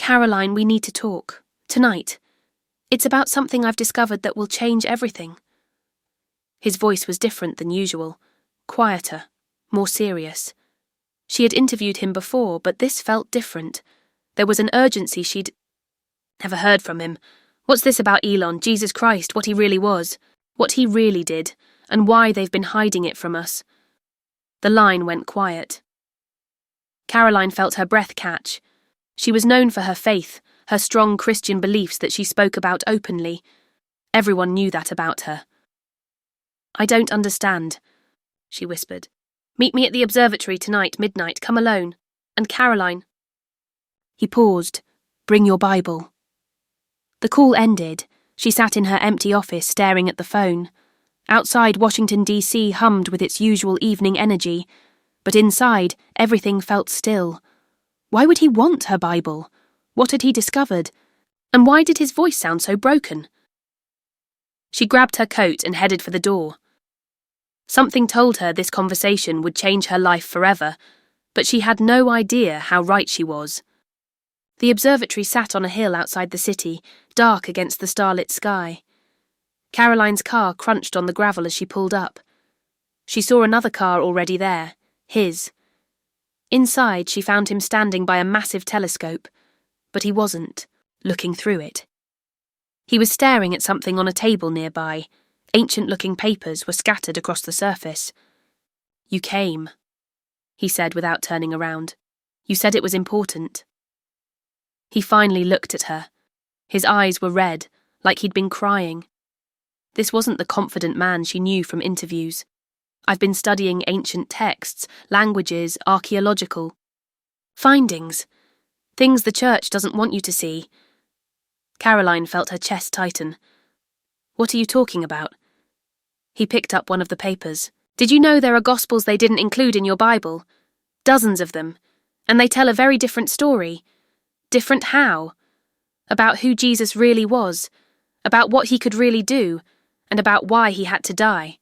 Karoline, we need to talk. Tonight. It's about something I've discovered that will change everything. His voice was different than usual, quieter, more serious. She had interviewed him before, but this felt different. There was an urgency she'd never heard from him. What's this about Elon, Jesus Christ, what he really was, what he really did, and why they've been hiding it from us? The line went quiet. Karoline felt her breath catch. She was known for her faith, her strong Christian beliefs that she spoke about openly. Everyone knew that about her. I don't understand, she whispered. Meet me at the observatory tonight, midnight, come alone. And Karoline. He paused. Bring your Bible. The call ended. She sat in her empty office staring at the phone. Outside, Washington, D.C. hummed with its usual evening energy, but inside, everything felt still. Why would he want her Bible? What had he discovered? And why did his voice sound so broken? She grabbed her coat and headed for the door. Something told her this conversation would change her life forever, but she had no idea how right she was. The observatory sat on a hill outside the city, dark against the starlit sky. Karoline's car crunched on the gravel as she pulled up. She saw another car already there, his. Inside, she found him standing by a massive telescope, but he wasn't, looking through it. He was staring at something on a table nearby. Ancient-looking papers were scattered across the surface. You came, he said without turning around. You said it was important. He finally looked at her. His eyes were red, like he'd been crying. This wasn't the confident man she knew from interviews. I've been studying ancient texts, languages, archaeological findings, things the church doesn't want you to see. Karoline felt her chest tighten. What are you talking about? He picked up one of the papers. Did you know there are gospels they didn't include in your Bible? Dozens of them. And they tell a very different story. Different how? About who Jesus really was, about what he could really do, and about why he had to die.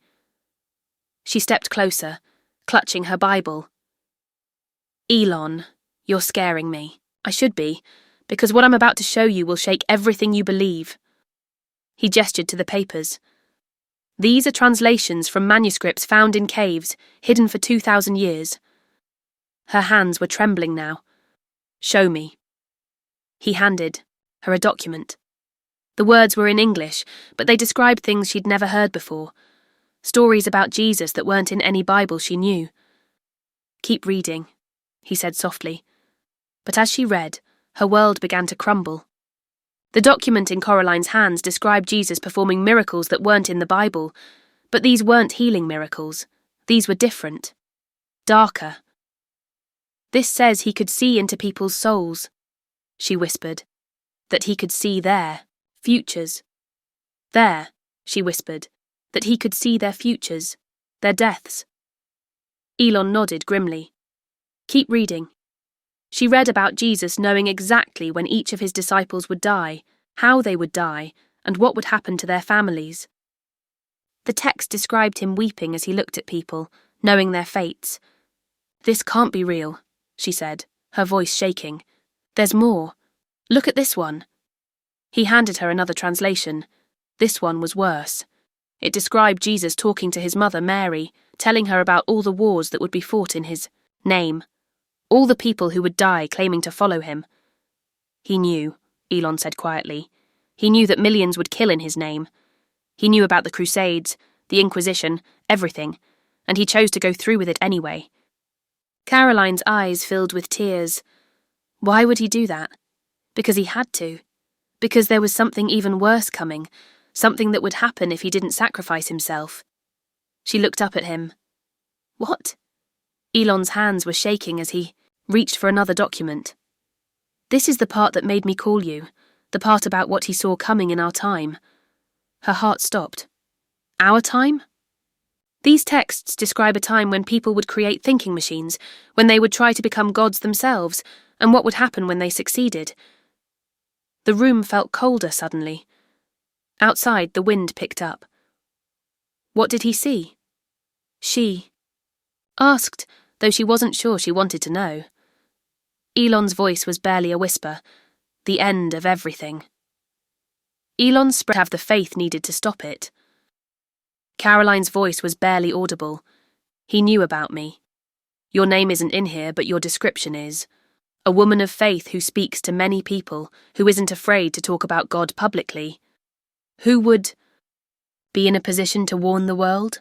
She stepped closer, clutching her Bible. Elon, you're scaring me. I should be, because what I'm about to show you will shake everything you believe. He gestured to the papers. These are translations from manuscripts found in caves, hidden for 2,000 years. Her hands were trembling now. Show me. He handed her a document. The words were in English, but they described things she'd never heard before. Stories about Jesus that weren't in any Bible she knew. Keep reading, he said softly. But as she read, her world began to crumble. The document in Karoline's hands described Jesus performing miracles that weren't in the Bible, but these weren't healing miracles. These were different. Darker. This says he could see into people's souls, she whispered. That he could see their futures. There, she whispered, that he could see their futures, their deaths. Elon nodded grimly. Keep reading. She read about Jesus knowing exactly when each of his disciples would die, how they would die, and what would happen to their families. The text described him weeping as he looked at people, knowing their fates. This can't be real, she said, her voice shaking. There's more. Look at this one. He handed her another translation. This one was worse. It described Jesus talking to his mother, Mary, telling her about all the wars that would be fought in his name. All the people who would die claiming to follow him. He knew, Elon said quietly. He knew that millions would kill in his name. He knew about the Crusades, the Inquisition, everything, and he chose to go through with it anyway. Karoline's eyes filled with tears. Why would he do that? Because he had to. Because there was something even worse coming, something that would happen if he didn't sacrifice himself. She looked up at him. What? Elon's hands were shaking as he reached for another document. This is the part that made me call you, the part about what he saw coming in our time. Her heart stopped. Our time? These texts describe a time when people would create thinking machines, when they would try to become gods themselves, and what would happen when they succeeded. The room felt colder suddenly. Outside, the wind picked up. What did he see? She asked, though she wasn't sure she wanted to know. Elon's voice was barely a whisper. The end of everything. Elon spread have the faith needed to stop it. Karoline's voice was barely audible. He knew about me. Your name isn't in here, but your description is. A woman of faith who speaks to many people, who isn't afraid to talk about God publicly. Who would be in a position to warn the world?